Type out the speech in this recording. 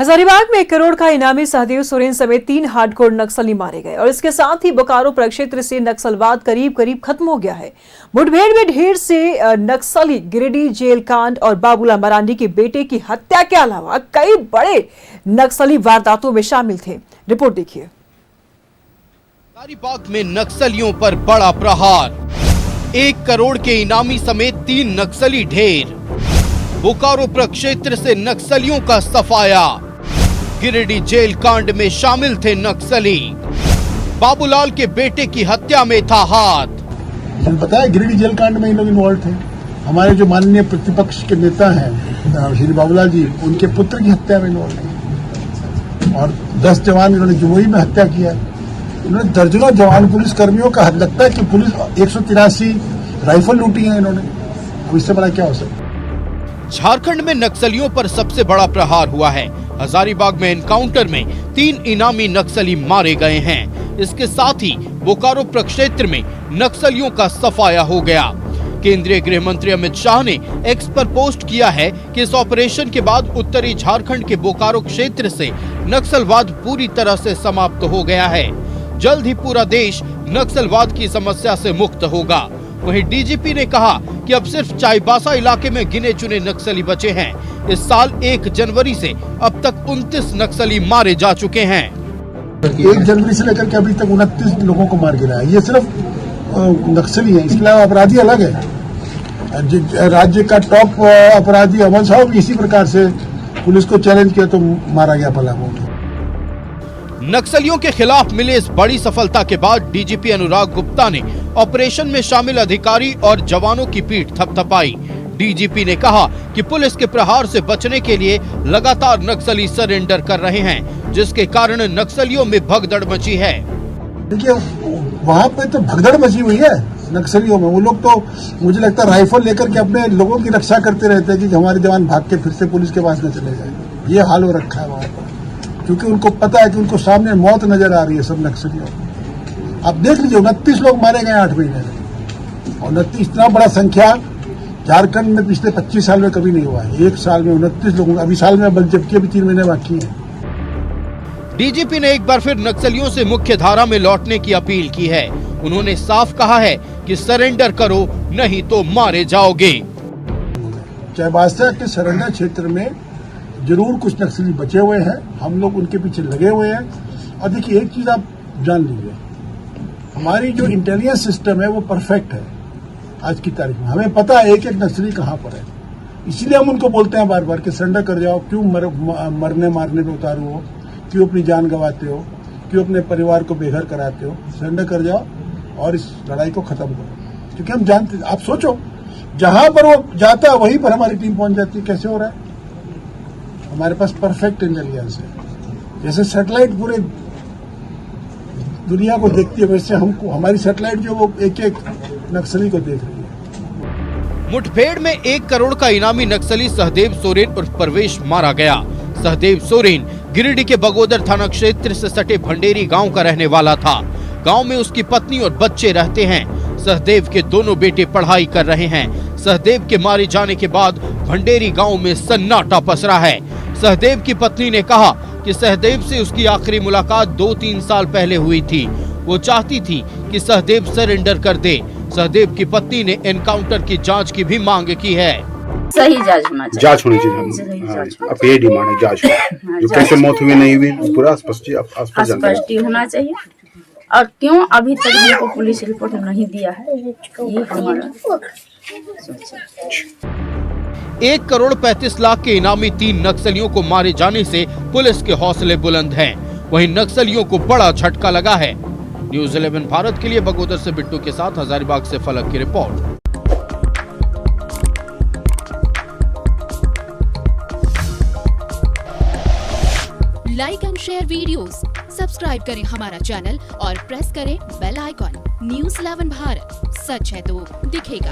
हजारीबाग में 1 करोड़ का इनामी सहदेव सोरेन समेत 3 हार्डकोर नक्सली मारे गए और इसके साथ ही बोकारो प्रक्षेत्र से नक्सलवाद करीब करीब खत्म हो गया है। मुठभेड़ में ढेर से नक्सली गिरिडीह जेल कांड और बाबूलाल मरांडी के बेटे की हत्या के अलावा कई बड़े नक्सली वारदातों में शामिल थे। रिपोर्ट देखिए। हजारीबाग में नक्सलियों पर बड़ा प्रहार, 1 करोड़ के इनामी समेत 3 नक्सली ढेर। बोकारो प्रक्षेत्र से नक्सलियों का सफाया, गिरिडीह जेल कांड में शामिल थे नक्सली, बाबूलाल के बेटे की हत्या में था हाथ। पता है गिरिडीह जेल कांड में इन लोग इन्वॉल्व थे। हमारे जो माननीय प्रतिपक्ष के नेता हैं श्री बाबूलाल जी, उनके पुत्र की हत्या में इन्वॉल्व थे और 10 जवान इन्होंने जमुई में हत्या किया। इन्होंने दर्जनों जवान पुलिस कर्मियों का लगता है कि पुलिस 183 राइफल लूटी है इन्होंने। अब इससे बड़ा क्या हो सकता है। झारखंड में नक्सलियों पर सबसे बड़ा प्रहार हुआ है। हजारीबाग में एनकाउंटर में 3 इनामी नक्सली मारे गए हैं। इसके साथ ही बोकारो प्रक्षेत्र में नक्सलियों का सफाया हो गया। केंद्रीय गृह मंत्री अमित शाह ने एक्स पर पोस्ट किया है कि इस ऑपरेशन के बाद उत्तरी झारखंड के बोकारो क्षेत्र से नक्सलवाद पूरी तरह से समाप्त हो गया है। जल्द ही पूरा देश नक्सलवाद की समस्या से मुक्त होगा। वहीं डीजीपी ने कहा कि अब सिर्फ चाईबासा इलाके में गिने चुने नक्सली बचे हैं। इस साल 1 जनवरी से अब तक 29 नक्सली मारे जा चुके हैं। 1 जनवरी से लेकर के अभी तक 29 लोगों को मार गिरा है। ये सिर्फ नक्सली है, इसके अलावा अपराधी अलग है। राज्य का टॉप अपराधी अमन साहब भी इसी प्रकार से पुलिस को चैलेंज किया तो मारा गया पलामू। नक्सलियों के खिलाफ मिले इस बड़ी सफलता के बाद डीजीपी अनुराग गुप्ता ने ऑपरेशन में शामिल अधिकारी और जवानों की पीठ थपथपाई। डीजीपी ने कहा कि पुलिस के प्रहार से बचने के लिए लगातार नक्सली सरेंडर कर रहे हैं, जिसके कारण नक्सलियों में भगदड़ मची है। देखिए वहाँ पे तो भगदड़ मची हुई है नक्सलियों में। वो लोग तो मुझे लगता है राइफल लेकर के अपने लोगों की रक्षा करते रहते हैं कि हमारे जवान भाग के फिर से पुलिस के पास न चले जाए। ये हाल हो रखा है वहाँ पर, क्योंकि उनको पता है कि उनको सामने मौत नजर आ रही है सब नक्सलियों को। आप देख लीजिए 29 लोग मारे गए 8 महीने में और 29 इतना बड़ा संख्या झारखंड में पिछले 25 साल में कभी नहीं हुआ है। 1 साल में 29 लोगों का, अभी साल में जबकि अभी 3 महीने बाकी है। डीजीपी ने एक बार फिर नक्सलियों से मुख्य धारा में लौटने की अपील की है। उन्होंने साफ कहा है कि सरेंडर करो नहीं तो मारे जाओगे। चाईबासा के सरेंडर क्षेत्र में जरूर कुछ नक्सली बचे हुए हैं, हम लोग उनके पीछे लगे हुए हैं। और देखिए एक चीज आप जान लीजिए, हमारी जो इंटेलिजेंस सिस्टम है वो परफेक्ट है। आज की तारीख में हमें पता है एक नक्सली कहाँ पर है, इसीलिए हम उनको बोलते हैं बार बार कि सरेंडर कर जाओ। क्यों मरने मारने पे उतारू हो, क्यों अपनी जान गंवाते हो, क्यों अपने परिवार को बेघर कराते हो। सरेंडर कर जाओ और इस लड़ाई को खत्म करो। क्योंकि हम जानते, आप सोचो जहां पर वो जाता है वहीं पर हमारी टीम पहुंच जाती है। कैसे हो रहा है? हमारे पास परफेक्ट इंटेलिजेंस है। जैसे सैटेलाइट पूरे दुनिया को देखती है, वैसे हमको हमारी सैटेलाइट जो वो एक नक्सली को देख रही है। मुठभेड़ में 1 करोड़ का इनामी नक्सली सहदेव सोरेन उर्फ परवेश मारा गया। सहदेव सोरेन गिरिडीह के बगोदर थाना क्षेत्र से सटे भंडेरी गांव का रहने वाला था। गांव में उसकी पत्नी और बच्चे रहते हैं। सहदेव के दोनों बेटे पढ़ाई कर रहे हैं। सहदेव के मारे जाने के बाद भंडेरी गांव में सन्नाटा पसरा है। सहदेव की पत्नी ने कहा कि सहदेव से उसकी आखिरी मुलाकात 2-3 साल पहले हुई थी। वो चाहती थी कि सहदेव सरेंडर कर दे। सहदेव की पत्नी ने एनकाउंटर की जांच की भी मांग की है। सही जांच होना चाहिए। जांच होनी चाहिए। अब ये डिमांड है जांच जो कैसे मौत हुई नहीं हुई पूरा स्पष्ट होना चाहिए। और क्यों अभी तक हमको पुलिस रिपोर्ट नहीं दिया है, ये हमारा 1 करोड़ 35 लाख के इनामी 3 नक्सलियों को मारे जाने से पुलिस के हौसले बुलंद हैं। वहीं नक्सलियों को बड़ा झटका लगा है। न्यूज़ 11 भारत के लिए बगोदर से बिट्टू के साथ हजारीबाग से फलक की report. Like and share videos, subscribe करें हमारा चैनल और प्रेस करें बेल आइकॉन। न्यूज़ 11 भारत, सच है तो दिखेगा।